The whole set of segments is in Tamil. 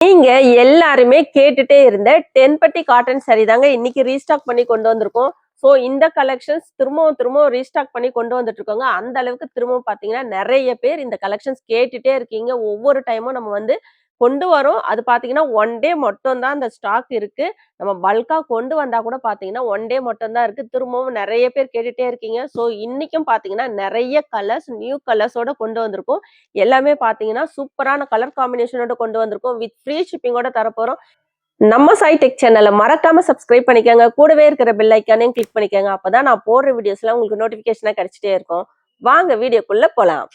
நீங்க எல்லாருமே கேட்டுட்டே இருந்த தென்பட்டி காட்டன் சாரி தாங்க இன்னைக்கு ரீஸ்டாக் பண்ணி கொண்டு வந்திருக்கோம். ஸோ இந்த கலெக்ஷன்ஸ் திரும்பவும் ரீஸ்டாக் பண்ணி கொண்டு வந்துட்டு இருக்கோங்க. அந்த அளவுக்கு திரும்பவும் பாத்தீங்கன்னா நிறைய பேர் இந்த கலெக்ஷன்ஸ் கேட்டுட்டே இருக்கீங்க. ஒவ்வொரு டைமும் நம்ம வந்து கொண்டு வரோம். அது பாத்தீங்கன்னா ஒன் டே மட்டும் தான் அந்த ஸ்டாக் இருக்கு. நம்ம பல்கா கொண்டு வந்தா கூட பாத்தீங்கன்னா ஒன் டே மட்டும் தான் இருக்கு. திரும்பவும் நிறைய பேர் கேட்டுட்டே இருக்கீங்க. ஸோ இன்னைக்கும் பாத்தீங்கன்னா நிறைய கலர்ஸ் நியூ கலர்ஸோட கொண்டு வந்திருக்கோம். எல்லாமே பாத்தீங்கன்னா சூப்பரான கலர் காம்பினேஷனோட கொண்டு வந்திருக்கோம். வித் ஃப்ரீ ஷிப்பிங்கோட தரப்போறோம். நம்ம சாய் டெக் சேனலை மறக்காம சப்ஸ்கிரைப் பண்ணிக்கோங்க. கூடவே இருக்கிற பெல் ஐக்கானையும் கிளிக் பண்ணிக்கோங்க. அப்பதான் நான் போடுற வீடியோஸ்லாம் உங்களுக்கு நோட்டிபிகேஷனா கிடைச்சிட்டே இருக்கும். வாங்க வீடியோக்குள்ள போலாம்.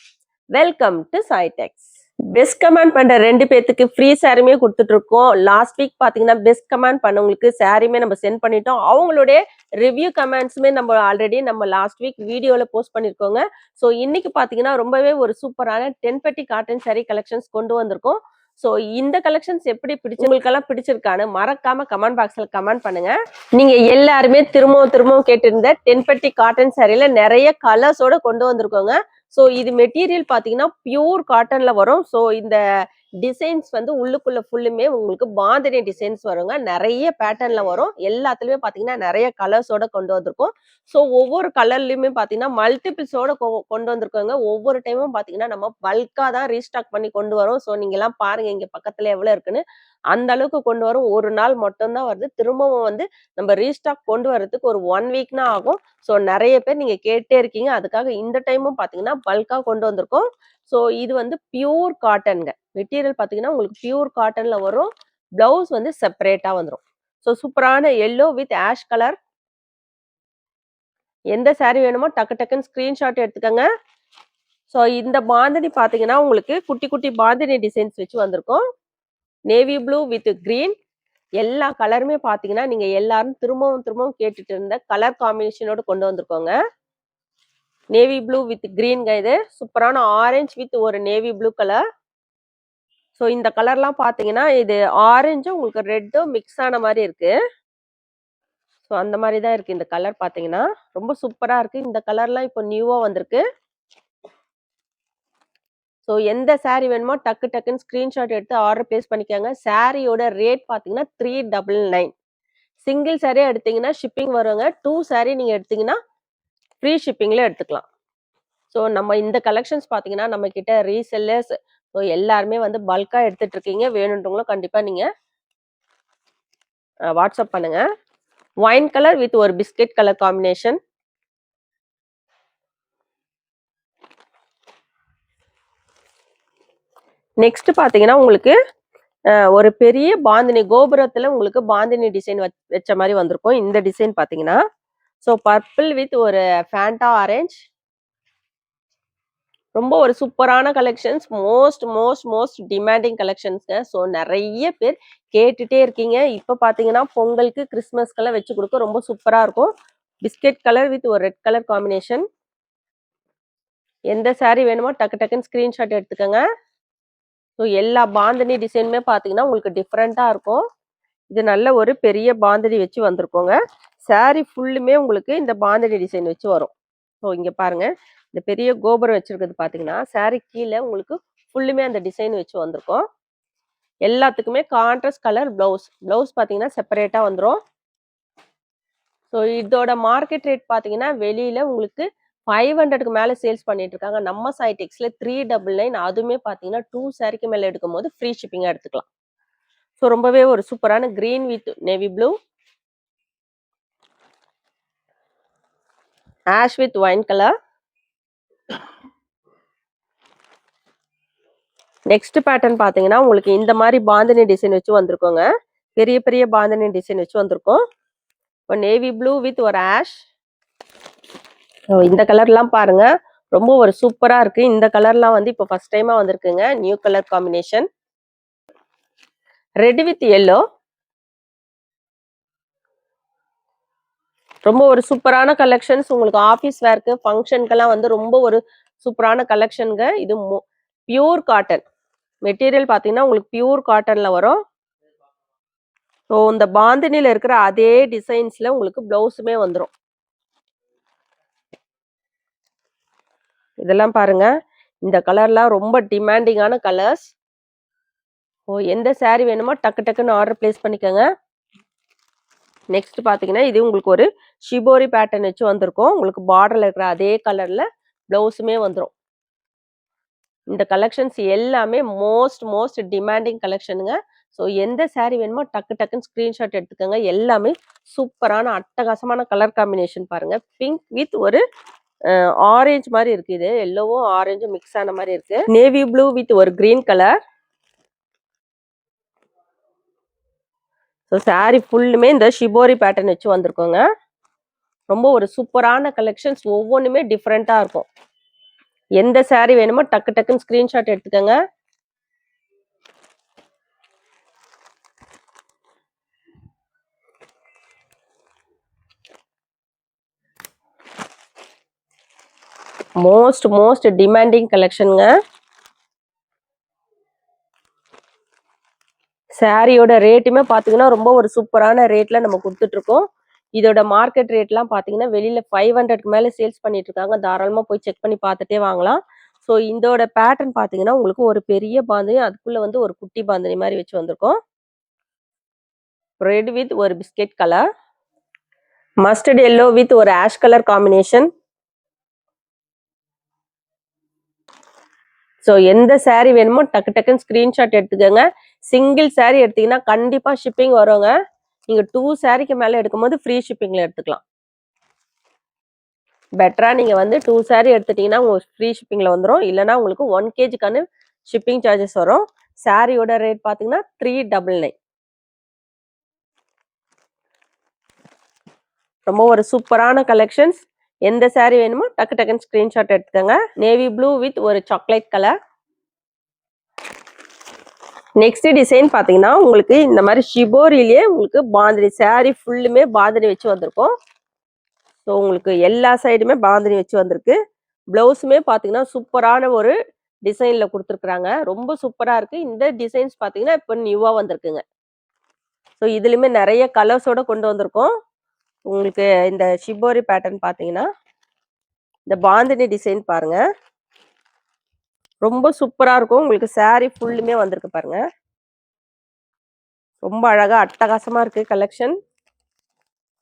Welcome to Sai techs. Best comment பண்ற 2 பேத்துக்கு ஃப்ரீ சாரியுமே கொடுத்துட்டு இருக்கோம். லாஸ்ட் வீக் பாத்தீங்கன்னா பெஸ்ட் கமெண்ட் பண்ணவங்களுக்கு சாரியுமே நம்ம சென்ட் பண்ணிட்டோம். அவங்களுடைய ரிவ்யூ கமெண்ட்ஸுமே நம்ம ஆல்ரெடி நம்ம லாஸ்ட் வீக் வீடியோல போஸ்ட் பண்ணிருக்கோங்க. ஸோ இன்னைக்கு பாத்தீங்கன்னா ரொம்பவே ஒரு சூப்பரான தென்பட்டி காட்டன் சாரி கலெக்ஷன்ஸ் கொண்டு வந்திருக்கோம். ஸோ இந்த கலெக்ஷன்ஸ் எப்படி உங்களுக்கெல்லாம் பிடிச்சிருக்கான்னு மறக்காம கமெண்ட் பாக்ஸ்ல கமெண்ட் பண்ணுங்க. நீங்க எல்லாருமே திரும்பவும் கேட்டிருந்த தென்பட்டி காட்டன் சாரியில நிறைய கலர்ஸோட கொண்டு வந்திருக்கோங்க. ஸோ இது மெட்டீரியல் பாத்தீங்கன்னா பியூர் காட்டன்ல வரும். ஸோ இந்த டிசைன்ஸ் வந்து உள்ளுக்குள்ள ஃபுல்லுமே உங்களுக்கு பாந்தினி டிசைன்ஸ் வருங்க. நிறைய பேட்டர்ன்ல வரும். எல்லாத்துலயுமே பாத்தீங்கன்னா நிறைய கலர்ஸோட கொண்டு வந்திருக்கோம். ஸோ ஒவ்வொரு கலர்லயுமே பாத்தீங்கன்னா மல்டிபிள்ஸோட கொண்டு வந்திருக்கோங்க. ஒவ்வொரு டைமும் பாத்தீங்கன்னா நம்ம பல்கா தான் ரீஸ்டாக் பண்ணி கொண்டு வரோம். ஸோ நீங்க எல்லாம் பாருங்க இங்க பக்கத்துல எவ்வளவு இருக்குன்னு. அந்த அளவுக்கு கொண்டு வரும். ஒரு நாள் மட்டும்தான் வருது. திரும்பவும் வந்து நம்ம ரீஸ்டாக் கொண்டு வர்றதுக்கு ஒரு 1 வீக்னா ஆகும். ஸோ நிறைய பேர் நீங்க கேட்டே இருக்கீங்க. அதுக்காக இந்த டைமும் பாத்தீங்கன்னா பல்கா கொண்டு வந்திருக்கோம். ஸோ இது வந்து பியூர் காட்டன்ங்க. மெட்டீரியல் பாத்தீங்கன்னா உங்களுக்கு பியூர் காட்டன்ல வரும். பிளவுஸ் வந்து செப்பரேட்டா வந்துடும். ஸோ சூப்பரான எல்லோ வித் ஆஷ் கலர். எந்த சாரி வேணுமோ டக்குன்னு ஸ்கிரீன்ஷாட் எடுத்துக்கோங்க. ஸோ இந்த பாந்தினி பாத்தீங்கன்னா உங்களுக்கு குட்டி குட்டி பாந்தினி டிசைன்ஸ் வச்சு வந்திருக்கும். Navy blue with green. எல்லா கலருமே பாத்தீங்கன்னா நீங்க எல்லாரும் திரும்பவும் கேட்டுட்டு இருந்த கலர் காம்பினேஷனோட கொண்டு வந்திருக்கோங்க. நேவி ப்ளூ வித் கிரீன் இது சூப்பரான ஆரஞ்சு வித் ஒரு நேவி ப்ளூ கலர். ஸோ இந்த கலர்லாம் பாத்தீங்கன்னா இது ஆரஞ்சும் உங்களுக்கு ரெட்டும் மிக்ஸ் ஆன மாதிரி இருக்கு. ஸோ அந்த மாதிரி தான் இருக்கு இந்த கலர் பாத்தீங்கன்னா. ரொம்ப சூப்பரா இருக்கு. இந்த கலர்லாம் இப்போ நியூவா வந்திருக்கு. ஸோ எந்த சாரி வேணுமோ டக்குன்னு ஸ்கிரீன்ஷாட் எடுத்து ஆர்டர் பிளேஸ் பண்ணிக்கோங்க. சாரியோட ரேட் பாத்தீங்கன்னா 399. சிங்கிள் சாரி எடுத்தீங்கன்னா ஷிப்பிங் வருங்க. 2 சாரி நீங்க எடுத்தீங்கன்னா ஃப்ரீ ஷிப்பிங்ல எடுத்துக்கலாம். ஸோ நம்ம இந்த கலெக்ஷன்ஸ் பாத்தீங்கன்னா நம்ம கிட்ட ரீசெல்லர்ஸ் ஸோ எல்லாருமே வந்து பல்கா எடுத்துட்டு இருக்கீங்க. வேணுன்றவங்களும் கண்டிப்பா நீங்க வாட்ஸ்அப் பண்ணுங்க. ஒயின் கலர் வித் ஒரு பிஸ்கெட் கலர் காம்பினேஷன். நெக்ஸ்ட் பாத்தீங்கன்னா உங்களுக்கு ஒரு பெரிய பாந்தினி கோபுரத்துல உங்களுக்கு பாந்தினி டிசைன் வச்ச மாதிரி வந்திருக்கும். இந்த டிசைன் பாத்தீங்கன்னா ஸோ பர்பிள் வித் ஒரு ஃபேண்டா ஆரஞ்ச். ரொம்ப ஒரு சூப்பரான கலெக்ஷன்ஸ். மோஸ்ட் டிமாண்டிங் கலெக்ஷன்ஸ்ங்க. ஸோ நிறைய பேர் கேட்டுட்டே இருக்கீங்க. இப்போ பாத்தீங்கன்னா பொங்கலுக்கு கிறிஸ்மஸ்க்கெல்லாம் வச்சு கொடுக்க ரொம்ப சூப்பரா இருக்கும். பிஸ்கெட் கலர் வித் ஒரு ரெட் கலர் காம்பினேஷன். எந்த சாரி வேணுமோ டக்குன்னு ஸ்கிரீன்ஷாட் எடுத்துக்கோங்க. ஸோ எல்லா பாந்தினி டிசைனுமே பாத்தீங்கன்னா உங்களுக்கு டிஃப்ரெண்டா இருக்கும். இது நல்ல ஒரு பெரிய பாந்தினி வச்சு வந்திருக்கோங்க. சாரி ஃபுல்லுமே உங்களுக்கு இந்த பாந்தினி டிசைன் வச்சு வரும். ஸோ இங்க பாருங்க இந்த பெரிய கோபுரம் வச்சிருக்கிறது பாத்தீங்கன்னா சாரி கீழே உங்களுக்கு ஃபுல்லுமே அந்த டிசைன் வச்சு வந்திருக்கும். எல்லாத்துக்குமே கான்ட்ராஸ்ட் கலர் பிளவுஸ் பாத்தீங்கன்னா செப்பரேட்டா வந்துடும். ஸோ இதோட மார்க்கெட் ரேட் பாத்தீங்கன்னா வெளியில உங்களுக்கு 500க்கு மேல சேல்ஸ் பண்ணிட்டு இருக்காங்க. நம்ம சாய் டெக்ஸ்ல 399. அதுவுமே பாத்தீங்கன்னா 2 சாரிக்கு மேல எடுக்கும் போது ஃப்ரீ ஷிப்பிங்கா எடுத்துக்கலாம். ஸோ ரொம்பவே ஒரு சூப்பரான green with navy blue, ash with wine colour. Next pattern பாத்தீங்கன்னா உங்களுக்கு இந்த மாதிரி பாந்தினி டிசைன் வச்சு வந்திருக்கோங்க. பெரிய பாந்தினி டிசைன் வச்சு வந்திருக்கோம். இப்போ நேவி ப்ளூ வித் ஒரு ஆஷ். இந்த கலர்லாம் பாருங்க ரொம்ப ஒரு சூப்பரா இருக்கு. இந்த கலர்லாம் வந்து இப்போ ஃபர்ஸ்ட் டைமா வந்திருக்குங்க. New colour combination. Red with yellow. ரொம்ப ஒரு சூப்பரான கலெக்ஷன்ஸ். உங்களுக்கு ஆபீஸ் வேர்க்கு ஃபங்க்ஷனுக்கெல்லாம் வந்து ரொம்ப ஒரு சூப்பரான கலெக்ஷனுங்க. இது பியூர் காட்டன் மெட்டீரியல் பாத்தீங்கன்னா உங்களுக்கு பியூர் காட்டன்ல வரும். ஸோ இந்த பாந்தினில இருக்கிற அதே டிசைன்ஸ்ல உங்களுக்கு பிளவுஸுமே வந்துடும். இதெல்லாம் பாருங்க இந்த கலர்லாம் ரொம்ப டிமாண்டிங்கான கலர்ஸ். எந்த saree வேணுமோ டக்கு டக்குன்னு ஆர்டர் பிளேஸ் பண்ணிக்கோங்க. நெக்ஸ்ட் பாத்தீங்கன்னா இது உங்களுக்கு ஒரு ஷிபோரி பேட்டர்ன் வச்சு வந்திருக்கும். உங்களுக்கு பார்டர்ல இருக்கிற அதே கலர்ல பிளவுஸுமே வந்துரும். இந்த கலெக்ஷன்ஸ் எல்லாமே மோஸ்ட் டிமாண்டிங் கலெக்ஷனுங்க. ஸோ எந்த saree வேணுமோ டக்கு டக்குன்னு ஸ்கிரீன்ஷாட் எடுத்துக்கோங்க. எல்லாமே சூப்பரான அட்டகாசமான கலர் காம்பினேஷன் பாருங்க. பிங்க் வித் ஒரு ஆரஞ்சு மாதிரி இருக்கு. இது எல்லோவும் ஆரஞ்சும் மிக்ஸ் ஆன மாதிரி இருக்கு. நேவி ப்ளூ வித் ஒரு கிரீன் கலர். ஸோ saree ஃபுல்லுமே இந்த ஷிபோரி பேட்டர்ன் வச்சு வந்திருக்கோங்க. ரொம்ப ஒரு சூப்பரான கலெக்ஷன்ஸ், ஒவ்வொன்றுமே டிஃப்ரெண்டா இருக்கும். எந்த saree வேணுமோ டக்கு டக்குன்னு ஸ்கிரீன்ஷாட் எடுத்துக்கோங்க. மோஸ்ட் டிமாண்டிங் கலெக்ஷனுங்க. சாரியோட ரேட்டுமே பாத்தீங்கன்னா ரொம்ப ஒரு சூப்பரான ரேட்ல நம்ம கொடுத்துட்டு இருக்கோம். இதோட மார்க்கெட் ரேட்லாம் பாத்தீங்கன்னா வெளியில 500க்கு மேல சேல்ஸ் பண்ணிட்டு இருக்காங்க. தாராளமா போய் செக் பண்ணி பார்த்துட்டே வாங்கலாம். ஸோ இதோட பேட்டர்ன் பாத்தீங்கன்னா உங்களுக்கு ஒரு பெரிய பாந்தினி, அதுக்குள்ள வந்து ஒரு குட்டி பாந்தினி மாதிரி வச்சு வந்திருக்கோம். ரெட் வித் ஒரு biscuit colour, mustard yellow with ஒரு ஆஷ் கலர் காம்பினேஷன். ஸோ எந்த saree வேணுமோ டக்கு டக்குன்னு ஸ்கிரீன்ஷாட் எடுத்துக்கோங்க. சிங்கிள் saree எடுத்தீங்கன்னா கண்டிப்பா ஷிப்பிங் வருங்க. நீங்க 2 சாரிக்கு மேல எடுக்கும்போது ஃப்ரீ ஷிப்பிங்ல எடுத்துக்கலாம். பெட்டரா நீங்க வந்து 2 saree எடுத்துட்டீங்கன்னா உங்களுக்கு ஃப்ரீ ஷிப்பிங்ல வந்துடும். இல்லைன்னா உங்களுக்கு 1 kgக்கான ஷிப்பிங் சார்ஜஸ் வரும். சாரியோட ரேட் பாத்தீங்கன்னா 399. ரொம்ப ஒரு சூப்பரான கலெக்ஷன்ஸ். எந்த saree வேணுமோ டக்கு டக்குன்னு ஸ்கிரீன்ஷாட் எடுத்துக்கோங்க. நேவி ப்ளூ வித் ஒரு சாக்லேட் கலர். நெக்ஸ்ட் டிசைன் பாத்தீங்கன்னா உங்களுக்கு இந்த மாதிரி ஷிபோரிலேயே உங்களுக்கு பாந்தினி saree ஃபுல்லுமே பாந்தினி வச்சு வந்திருக்கும். ஸோ உங்களுக்கு எல்லா சைடுமே பாந்தினி வச்சு வந்திருக்கு. பிளவுஸுமே பாத்தீங்கன்னா சூப்பரான ஒரு டிசைன்ல கொடுத்துருக்குறாங்க. ரொம்ப சூப்பரா இருக்கு. இந்த டிசைன்ஸ் பாத்தீங்கன்னா இப்போ நியூவா வந்திருக்குங்க. ஸோ இதுலயுமே நிறைய கலர்ஸோட கொண்டு வந்திருக்கோம். உங்களுக்கு இந்த ஷிபோரி பேட்டர்ன் பாத்தீங்கன்னா இந்த பாந்தினி டிசைன் பாருங்க, ரொம்ப சூப்பரா இருக்கும். உங்களுக்கு saree ஃபுல்லுமே வந்திருக்கு பாருங்க. ரொம்ப அழகா அட்டகாசமா இருக்கு கலெக்ஷன்.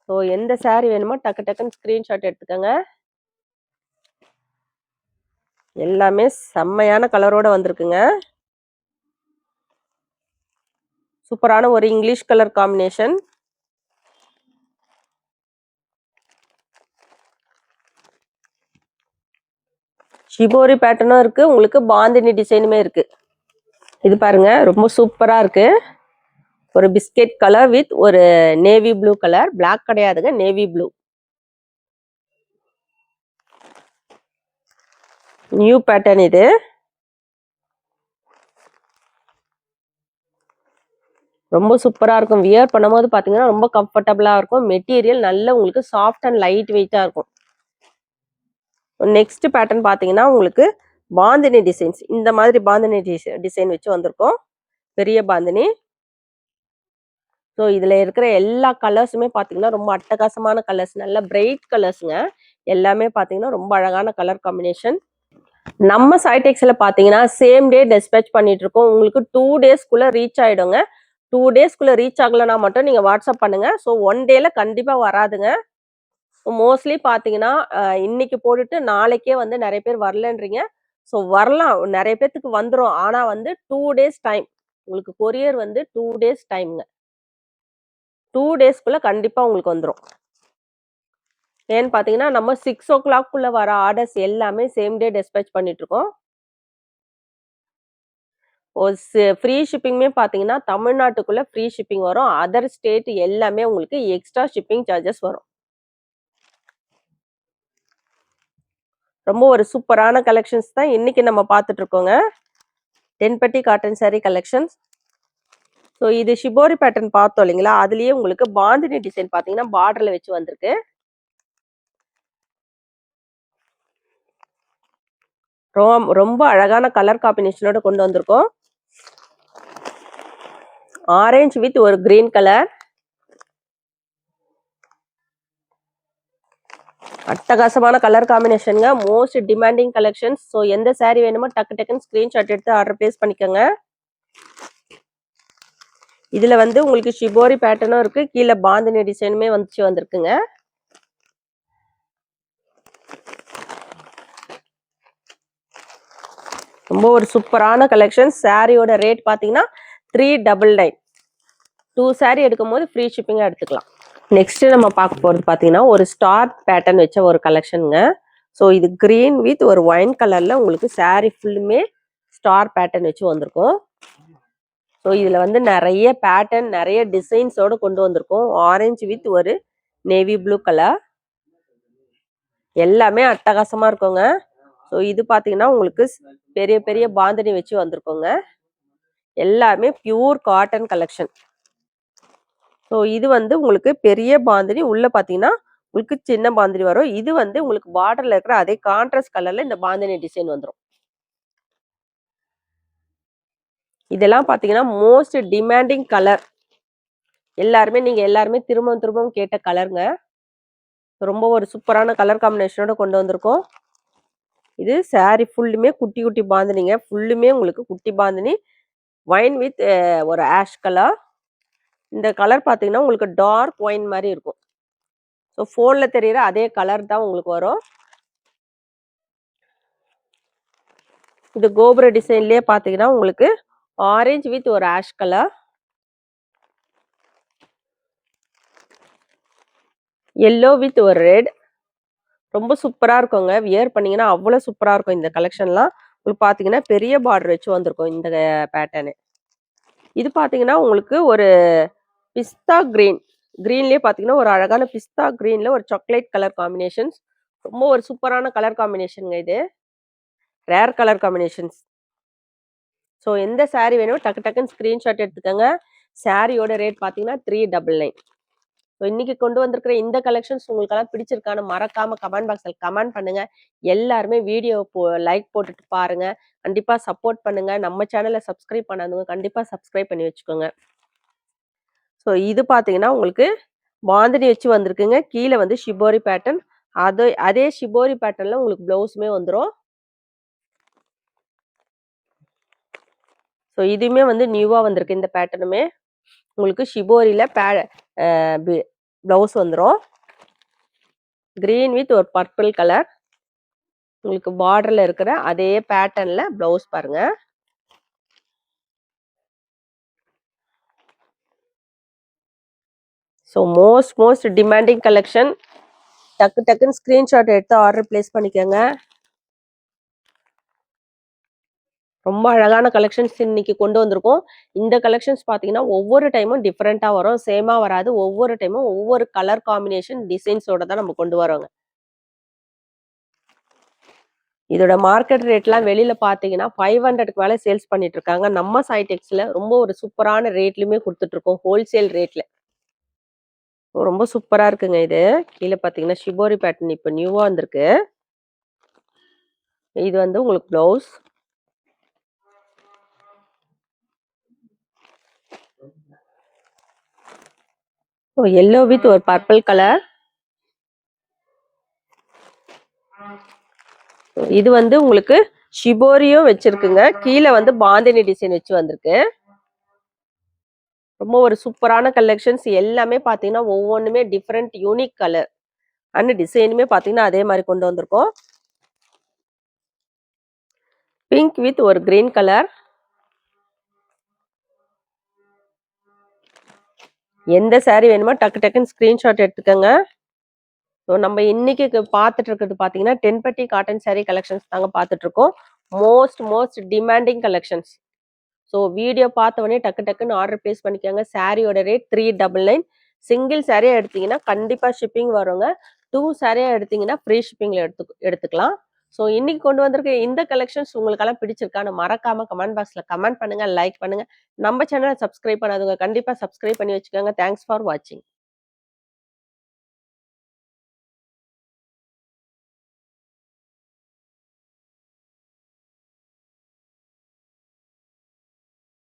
ஸோ எந்த saree வேணுமோ டக்கு டக்குன்னு ஸ்கிரீன்ஷாட் எடுத்துக்கோங்க. எல்லாமே செம்மையான கலரோட வந்திருக்குங்க. சூப்பரான ஒரு இங்கிலீஷ் கலர் காம்பினேஷன். ஷிபோரி பேட்டர்னும் இருக்கு, உங்களுக்கு பாந்தினி டிசைனுமே இருக்கு. இது பாருங்க ரொம்ப சூப்பரா இருக்கு. ஒரு பிஸ்கெட் கலர் வித் ஒரு நேவி ப்ளூ கலர். பிளாக் கிடையாதுங்க, நேவி ப்ளூ. நியூ பேட்டர்ன் இது. ரொம்ப சூப்பரா இருக்கும். வியர் பண்ணும்போது பாத்தீங்கன்னா ரொம்ப கம்ஃபர்டபுளா இருக்கும். மெட்டீரியல் நல்ல உங்களுக்கு சாஃப்ட் அண்ட் லைட் வெயிட்டா இருக்கும். நெக்ஸ்ட் பேட்டர்ன் பாத்தீங்கன்னா உங்களுக்கு பாந்தினி டிசைன்ஸ். இந்த மாதிரி பாந்தினி டிசைன் வச்சு வந்திருக்கோம். பெரிய பாந்தினி. ஸோ இதுல இருக்கிற எல்லா கலர்ஸுமே பாத்தீங்கன்னா ரொம்ப அட்டகாசமான கலர்ஸ், நல்ல பிரைட் கலர்ஸுங்க. எல்லாமே பாத்தீங்கன்னா ரொம்ப அழகான கலர் காம்பினேஷன். நம்ம சைடெக்ஸ்ல பாத்தீங்கன்னா சேம் டே டிஸ்பேச் பண்ணிட்டு இருக்கோம். உங்களுக்கு 2 டேஸ்க்குள்ள ரீச் ஆயிடுங்க. 2 டேஸ்க்குள்ள ரீச் ஆகலனா மட்டும் நீங்க வாட்ஸ்அப் பண்ணுங்க. ஸோ 1 டேல கண்டிப்பா வராதுங்க. மோஸ்ட்லி பாத்தீங்கன்னா இன்னைக்கு போட்டுட்டு நாளைக்கே வந்து நிறைய பேர் வரலன்றீங்க. ஸோ வரலாம், நிறைய பேத்துக்கு வந்துடும். ஆனா வந்து 2 டேஸ் டைம். உங்களுக்கு கொரியர் வந்து 2 டேஸ் டைம்ங்க. 2 டேஸ்க்குள்ள கண்டிப்பா உங்களுக்கு வந்துடும். ஏன்னு பாத்தீங்கன்னா நம்ம 6 o'clock வர ஆர்டர்ஸ் எல்லாமே சேம் டே டிஸ்பேச் பண்ணிட்டு இருக்கோம். ஃப்ரீ ஷிப்பிங்குமே பாத்தீங்கன்னா தமிழ்நாட்டுக்குள்ள ஃப்ரீ ஷிப்பிங் வரும். அதர் ஸ்டேட் எல்லாமே உங்களுக்கு எக்ஸ்ட்ரா ஷிப்பிங் சார்ஜஸ் வரும். ரொம்ப ஒரு சூப்பரான கலெக்ஷன்ஸ் தான் இன்னைக்கு நம்ம பார்த்துட்டு இருக்கோங்க. தென்பட்டி காட்டன் saree கலெக்ஷன்ஸ். ஸோ இது ஷிபோரி பேட்டர்ன் பார்த்தோம் இல்லைங்களா, அதுலயே உங்களுக்கு பாந்தினி டிசைன் பாத்தீங்கன்னா பார்டர்ல வச்சு வந்திருக்கு. ரொம்ப அழகான கலர் காம்பினேஷனோட கொண்டு வந்திருக்கோம். ஆரஞ்சு வித் ஒரு கிரீன் கலர். அட்டகாசமான கலர் காம்பினேஷனுங்க. Most demanding collections. ஸோ எந்த saree வேணுமோ டக்கு டக்குன்னு ஸ்கிரீன்ஷாட் எடுத்து ஆர்டர் பிளேஸ் பண்ணிக்கோங்க. இதுல வந்து உங்களுக்கு ஷிபோரி பேட்டர்னும் இருக்கு, கீழே பாந்தினி டிசைனுமே வந்திருக்குங்க. ரொம்ப ஒரு சூப்பரான கலெக்ஷன். சாரியோட ரேட் பாத்தீங்கன்னா 399. 2 சாரி எடுக்கும் போது ஃப்ரீ ஷிப்பிங்கா எடுத்துக்கலாம். நெக்ஸ்ட் நம்ம பார்க்க போறது பாத்தீங்கன்னா ஒரு ஸ்டார் பேட்டர்ன் வச்ச ஒரு கலெக்ஷனுங்க. ஸோ இது கிரீன் வித் ஒரு ஒயின் கலர்ல உங்களுக்கு சாரி ஃபுல்லுமே ஸ்டார் பேட்டர்ன் வச்சு வந்திருக்கும். ஸோ இதுல வந்து நிறைய பேட்டர்ன் நிறைய டிசைன்ஸோட கொண்டு வந்திருக்கோம். ஆரஞ்சு வித் ஒரு நேவி ப்ளூ கலர், எல்லாமே அட்டகாசமா இருக்குங்க. ஸோ இது பாத்தீங்கன்னா உங்களுக்கு பெரிய பெரிய பாந்தினி வச்சு வந்திருக்கோங்க. எல்லாமே பியூர் காட்டன் கலெக்ஷன். ஸோ இது வந்து உங்களுக்கு பெரிய பாந்தினி, உள்ள பாத்தீங்கன்னா உங்களுக்கு சின்ன பாந்தினி வரும். இது வந்து உங்களுக்கு பார்டர்ல இருக்கிற அதே கான்ட்ராஸ்ட் கலர்ல இந்த பாந்தினி டிசைன் வந்துடும். இதெல்லாம் பாத்தீங்கன்னா மோஸ்ட் டிமாண்டிங் கலர். நீங்க எல்லாருமே திரும்பவும் கேட்ட கலருங்க. ரொம்ப ஒரு சூப்பரான கலர் காம்பினேஷனோட கொண்டு வந்திருக்கோம். இது சாரி ஃபுல்லுமே குட்டி குட்டி பாந்தினிங்க. ஃபுல்லுமே உங்களுக்கு குட்டி பாந்தினி, ஒயின் வித் ஒரு ஆஷ் கலர். இந்த கலர் பாத்தீங்கன்னா உங்களுக்கு டார்க் ஒயின் மாதிரி இருக்கும். ஸோ ஃபோன்ல தெரியுற அதே கலர் தான் உங்களுக்கு வரும். இது கோபுர டிசைன்லயே பாத்தீங்கன்னா உங்களுக்கு ஆரஞ்சு வித் ஒரு ஆஷ் கலர், எல்லோ வித் ஒரு ரெட். ரொம்ப சூப்பரா இருக்குங்க. வியர் பண்ணீங்கன்னா அவ்வளவு சூப்பரா இருக்கும். இந்த கலெக்ஷன்லாம் உங்களுக்கு பாத்தீங்கன்னா பெரிய பார்டர் வச்சு வந்திருக்கும் இந்த பேட்டர்னு. இது பாத்தீங்கன்னா உங்களுக்கு ஒரு பிஸ்தா கிரீன், கிரீன்லயே பாத்தீங்கன்னா ஒரு அழகான பிஸ்தா கிரீன்ல ஒரு சாக்லேட் கலர் காம்பினேஷன்ஸ். ரொம்ப ஒரு சூப்பரான கலர் காம்பினேஷனுங்க. இது ரேர் கலர் காம்பினேஷன்ஸ். ஸோ எந்த சாரி வேணும் டக்கு டக்குன்னு ஸ்கிரீன்ஷாட் எடுத்துக்கோங்க. சாரியோட ரேட் பாத்தீங்கன்னா 399. ஸோ இன்னைக்கு கொண்டு வந்திருக்கிற இந்த கலெக்ஷன்ஸ் உங்களுக்கெல்லாம் பிடிச்சிருக்கான்னு மறக்காம கமெண்ட் பாக்ஸில் கமெண்ட் பண்ணுங்க. எல்லாருமே வீடியோ லைக் போட்டுட்டு பாருங்க. கண்டிப்பா சப்போர்ட் பண்ணுங்க. நம்ம சேனலை சப்ஸ்கிரைப் பண்ணாதவங்க கண்டிப்பா சப்ஸ்கிரைப் பண்ணி வச்சுக்கோங்க. ஸோ இது பாத்தீங்கன்னா உங்களுக்கு பாந்தினி வச்சு வந்திருக்குங்க. கீழே வந்து ஷிபோரி பேட்டர்ன். அதே ஷிபோரி பேட்டர்ன்ல உங்களுக்கு பிளவுஸுமே வந்துடும். ஸோ இதுவுமே வந்து நியூவா வந்திருக்கு. இந்த பேட்டர்னுமே உங்களுக்கு ஷிபோரியில பிளவுஸ் வந்துடும். கிரீன் வித் ஒரு பர்பிள் கலர். உங்களுக்கு பார்டர்ல இருக்கிற அதே பேட்டர்ன்ல பிளவுஸ் பாருங்க. So most demanding collection. டக்குன்னு ஸ்கிரீன்ஷாட் எடுத்து ஆர்டர் பிளேஸ் பண்ணிக்கோங்க. ரொம்ப அழகான கலெக்ஷன்ஸ் இன்னைக்கு கொண்டு வந்திருக்கோம். இந்த கலெக்ஷன்ஸ் பாத்தீங்கன்னா ஒவ்வொரு டைமும் டிஃப்ரெண்டா வரும், சேமா வராது. ஒவ்வொரு டைமும் ஒவ்வொரு கலர் காம்பினேஷன் டிசைன்ஸோட தான் நம்ம கொண்டு வரோங்க. இதோட மார்க்கெட் ரேட்லாம் வெளியில பாத்தீங்கன்னா 500க்கு மேல சேல்ஸ் பண்ணிட்டு இருக்காங்க. நம்ம சைடெக்ஸ்ல ரொம்ப ஒரு சூப்பரான ரேட்லயுமே கொடுத்துட்டு இருக்கோம், ஹோல்சேல் ரேட்ல. ரொம்ப சூப்பரா இருக்குங்க. இது கீழே பாத்தீங்கன்னா ஷிபோரி பேட்டர்ன் இப்ப நியூவா வந்திருக்கு. இது வந்து உங்களுக்கு பிளவுஸ். எல்லோ வித் ஒரு பர்பிள் கலர். இது வந்து உங்களுக்கு ஷிபோரியும் வச்சிருக்குங்க. கீழே வந்து பாந்தினி டிசைன் வச்சு வந்திருக்கு. ரொம்ப ஒரு சூப்பரான கலெக்ஷன்ஸ். எல்லாமே பாத்தீங்கன்னா ஒவ்வொன்றுமே டிஃப்ரெண்ட் யூனிக் கலர் அண்ட் டிசைனுமே பாத்தீங்கன்னா அதே மாதிரி கொண்டு வந்திருக்கோம். பிங்க் வித் ஒரு கிரீன் கலர். எந்த சாரி வேணுமோ டக்குன்னு ஸ்கிரீன்ஷாட் எடுத்துக்கோங்க. ஸோ நம்ம இன்னைக்கு பார்த்துட்டு இருக்கிறது பார்த்தீங்கன்னா டென்பட்டி காட்டன் சாரி கலெக்ஷன்ஸ் தாங்க பார்த்துட்டு இருக்கோம். Most demanding collections. So video பார்த்த உடனே டக்குன்னு ஆர்டர் பிளேஸ் பண்ணிக்கோங்க. சாரியோட ரேட் 399. சிங்கிள் சாரியா எடுத்தீங்கன்னா கண்டிப்பா ஷிப்பிங் வருங்க. 2 சாரியா எடுத்தீங்கன்னா ஃப்ரீ ஷிப்பிங்ல எடுத்துக்கலாம். ஸோ இன்னைக்கு கொண்டு வந்திருக்க இந்த கலெக்ஷன்ஸ் உங்களுக்கெல்லாம் பிடிச்சிருக்கான்னு மறக்காம கமெண்ட் பாக்ஸ்ல கமெண்ட் பண்ணுங்க, லைக் பண்ணுங்க. நம்ம சேனலை சப்ஸ்கிரைப் பண்ணாதவங்க கண்டிப்பா சப்ஸ்கிரைப் பண்ணி வச்சுக்கோங்க. தேங்க்ஸ் ஃபார் வாட்சிங்.